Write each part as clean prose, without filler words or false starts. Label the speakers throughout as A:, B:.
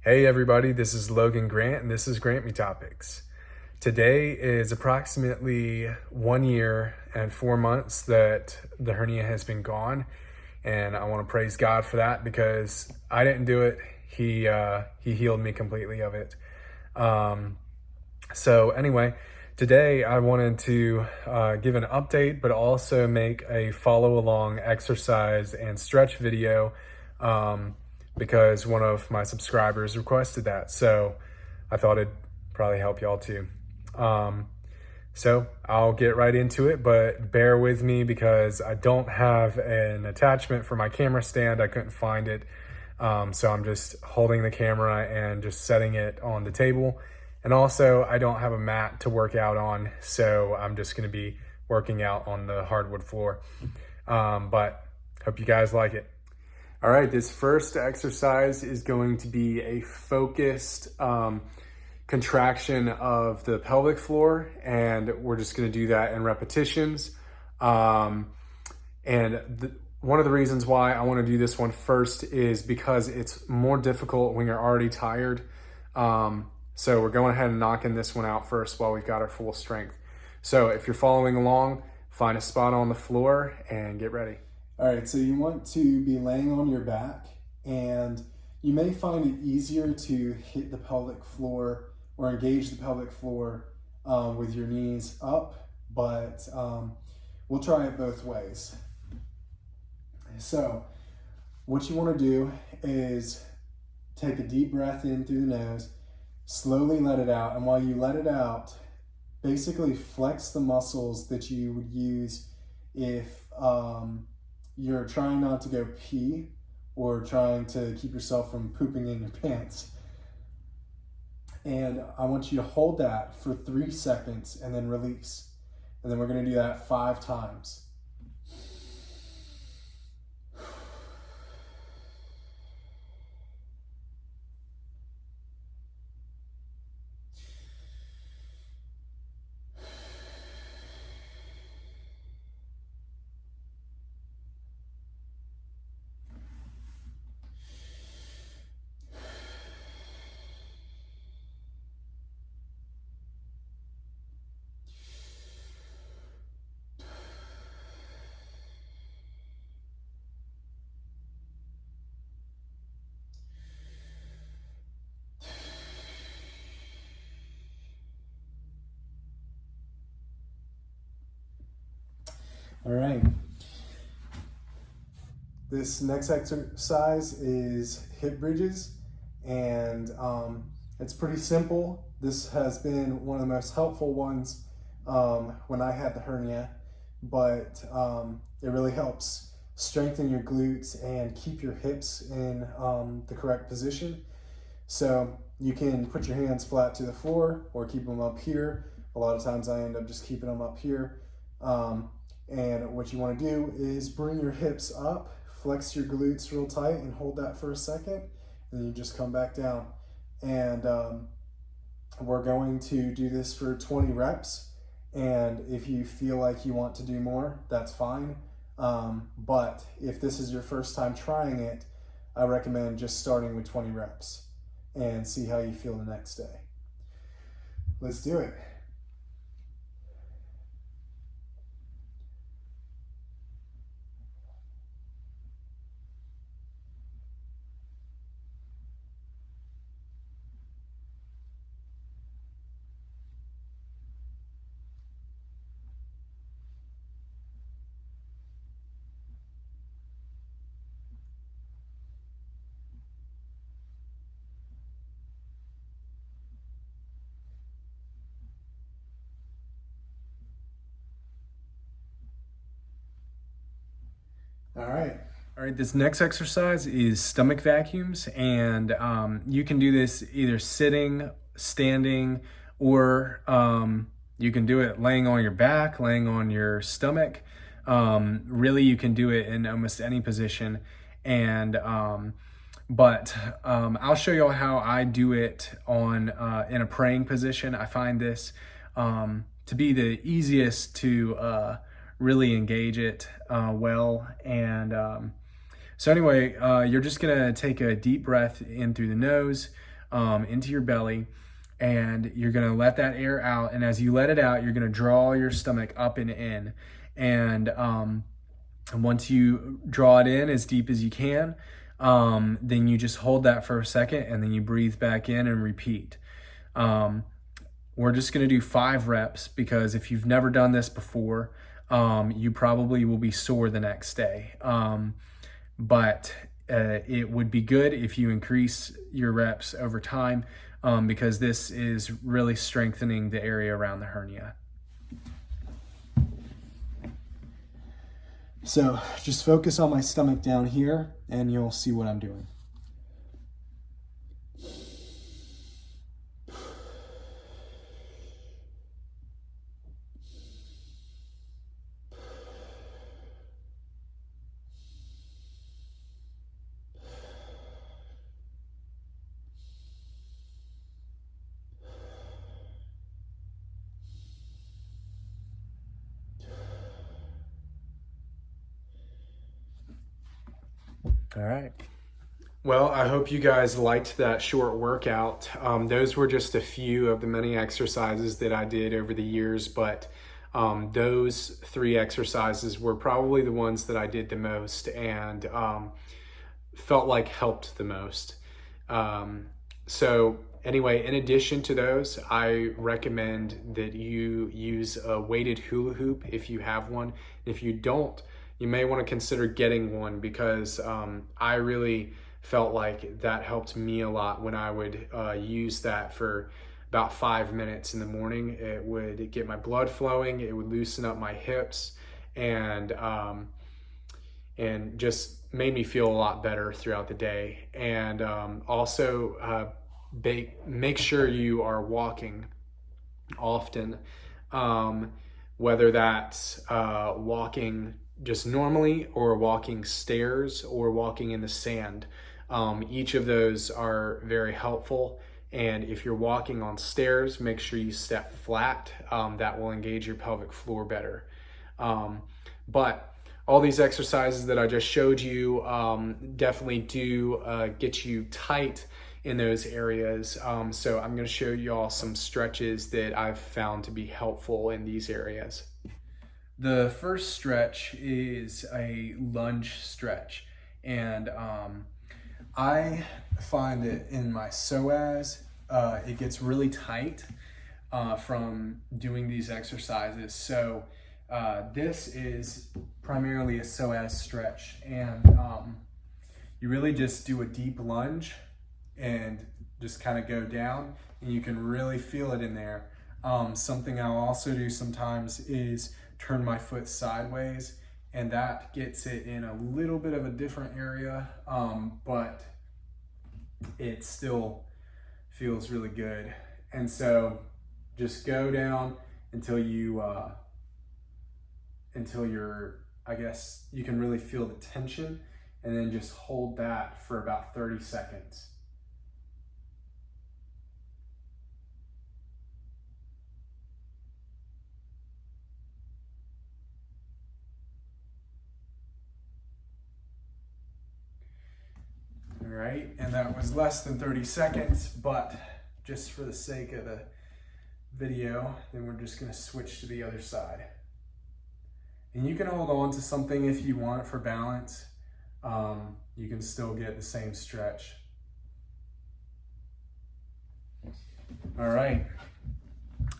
A: Hey everybody, this is Logan Grant and this is Grant Me Topics. Today is approximately 1 year and 4 months that the hernia has been gone, and I want to praise God for that because I didn't do it. He healed me completely of it. So anyway, today I wanted to give an update, but also make a follow along exercise and stretch video because one of my subscribers requested that. So I thought it'd probably help y'all too. So I'll get right into it, but bear with me because I don't have an attachment for my camera stand. I couldn't find it. So I'm just holding the camera and just setting it on the table. And also I don't have a mat to work out on, so I'm just gonna be working out on the hardwood floor. But hope you guys like it. All right, this first exercise is going to be a focused contraction of the pelvic floor, and we're just gonna do that in repetitions. One of the reasons why I wanna do this one first is because it's more difficult when you're already tired. So we're going ahead and knocking this one out first while we've got our full strength. So if you're following along, find a spot on the floor and get ready.
B: All right, so you want to be laying on your back, and you may find it easier to hit the pelvic floor or engage the pelvic floor with your knees up, but we'll try it both ways. So what you want to do is take a deep breath in through the nose, slowly let it out, and while you let it out, basically flex the muscles that you would use if you're trying not to go pee or trying to keep yourself from pooping in your pants. And I want you to hold that for 3 seconds and then release. And then we're going to do that 5 times. All right. This next exercise is hip bridges, and it's pretty simple. This has been one of the most helpful ones when I had the hernia, but it really helps strengthen your glutes and keep your hips in the correct position. So you can put your hands flat to the floor or keep them up here. A lot of times I end up just keeping them up here. And what you want to do is bring your hips up, flex your glutes real tight, and hold that for a second. And then you just come back down. And we're going to do this for 20 reps. And if you feel like you want to do more, that's fine. But if this is your first time trying it, I recommend just starting with 20 reps and see how you feel the next day. Let's do it. All right.
A: All right, this next exercise is stomach vacuums, and you can do this either sitting, standing, or you can do it laying on your back, laying on your stomach. Really, you can do it in almost any position, and but I'll show y'all how I do it on in a praying position. I find this to be the easiest to really engage it well. And so anyway, you're just gonna take a deep breath in through the nose, into your belly, and you're gonna let that air out. And as you let it out, you're gonna draw your stomach up and in. And once you draw it in as deep as you can, then you just hold that for a second, and then you breathe back in and repeat. We're just gonna do 5 reps because if you've never done this before, you probably will be sore the next day. But it would be good if you increase your reps over time, because this is really strengthening the area around the hernia.
B: So just focus on my stomach down here and you'll see what I'm doing.
A: All right. Well, I hope you guys liked that short workout. Those were just a few of the many exercises that I did over the years, but those 3 exercises were probably the ones that I did the most and felt like helped the most. So anyway, in addition to those, I recommend that you use a weighted hula hoop if you have one. If you don't, you may want to consider getting one, because I really felt like that helped me a lot when I would use that for about 5 minutes in the morning. It would get my blood flowing, it would loosen up my hips, and just made me feel a lot better throughout the day. And also make sure you are walking often, whether that's walking just normally or walking stairs or walking in the sand. Each of those are very helpful. And if you're walking on stairs, make sure you step flat. That will engage your pelvic floor better. But all these exercises that I just showed you definitely do get you tight in those areas. So I'm going to show you all some stretches that I've found to be helpful in these areas. The first stretch is a lunge stretch, and I find that in my psoas, it gets really tight from doing these exercises. So this is primarily a psoas stretch, and you really just do a deep lunge and just kind of go down, and you can really feel it in there. Something I'll also do sometimes is turn my foot sideways, and that gets it in a little bit of a different area, but it still feels really good. And so just go down until you're, I guess you can really feel the tension, and then just hold that for about 30 seconds. All right, and that was less than 30 seconds, but just for the sake of the video, then we're just gonna switch to the other side. And you can hold on to something if you want for balance. You can still get the same stretch. All right,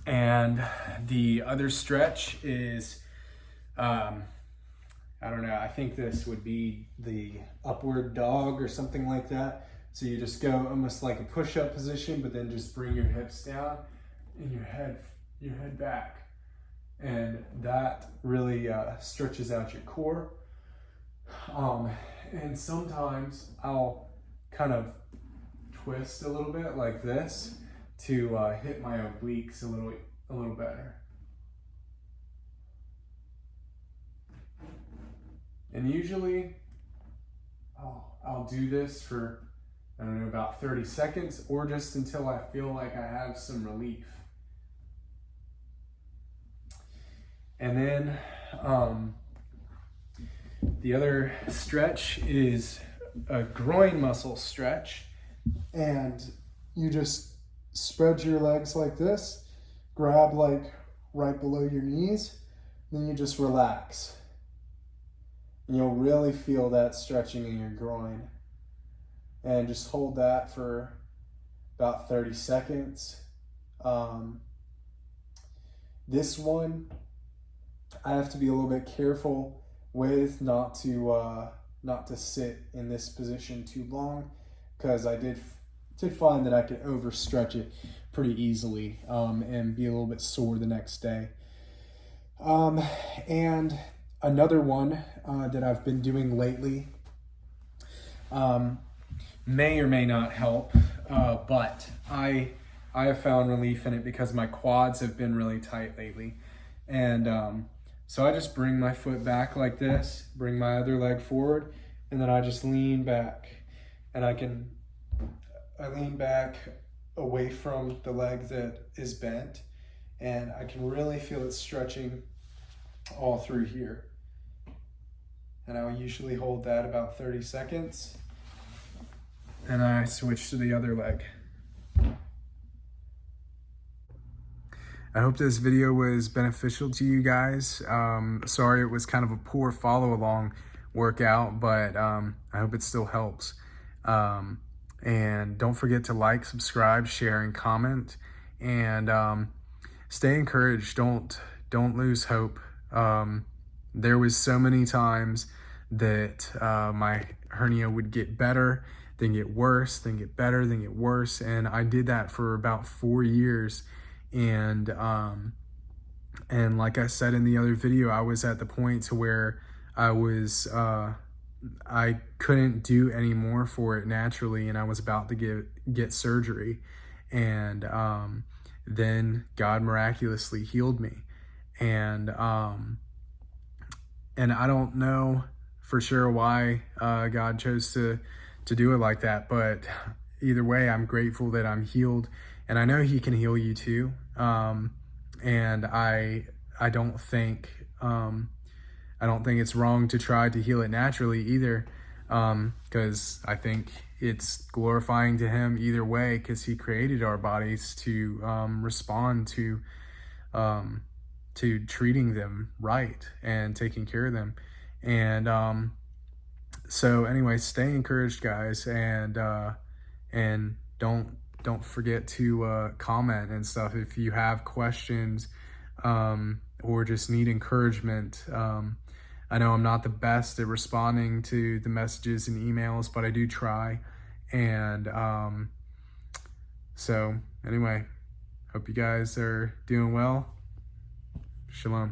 A: and the other stretch is, I don't know, I think this would be the upward dog or something like that. So you just go almost like a push-up position, but then just bring your hips down and your head back. And that really stretches out your core. And sometimes I'll kind of twist a little bit like this to hit my obliques a little better. And usually I'll do this for, I don't know, about 30 seconds, or just until I feel like I have some relief. And then the other stretch is a groin muscle stretch. And
B: you just spread your legs like this, grab like right below your knees, then you just relax. And you'll really feel that stretching in your groin. And just hold that for about 30 seconds. This one, I have to be a little bit careful with not to sit in this position too long, because I did find that I could overstretch it pretty easily and be a little bit sore the next day. And another one that I've been doing lately may or may not help, but I have found relief in it because my quads have been really tight lately. And so I just bring my foot back like this, bring my other leg forward, and then I just lean back. And I lean back away from the leg that is bent, and I can really feel it stretching all through here. And I usually hold that about 30 seconds, and I switch to the other leg. I hope this video was beneficial to you guys. Sorry it was kind of a poor follow along workout, but I hope it still helps. And don't forget to like, subscribe, share, and comment. And stay encouraged. Don't lose hope. There was so many times that my hernia would get better, then get worse, then get better, then get worse. And I did that for about 4 years. And like I said in the other video, I was at the point to where I couldn't do any more for it naturally, and I was about to get surgery. And then God miraculously healed me. And I don't know for sure why God chose to do it like that, but either way, I'm grateful that I'm healed, and I know He can heal you too. And I don't think it's wrong to try to heal it naturally either, because I think it's glorifying to Him either way, because He created our bodies to respond to treating them right and taking care of them. And so anyway, stay encouraged, guys, and don't forget to comment and stuff if you have questions or just need encouragement. I know I'm not the best at responding to the messages and emails, but I do try. And so anyway, hope you guys are doing well. Shalom.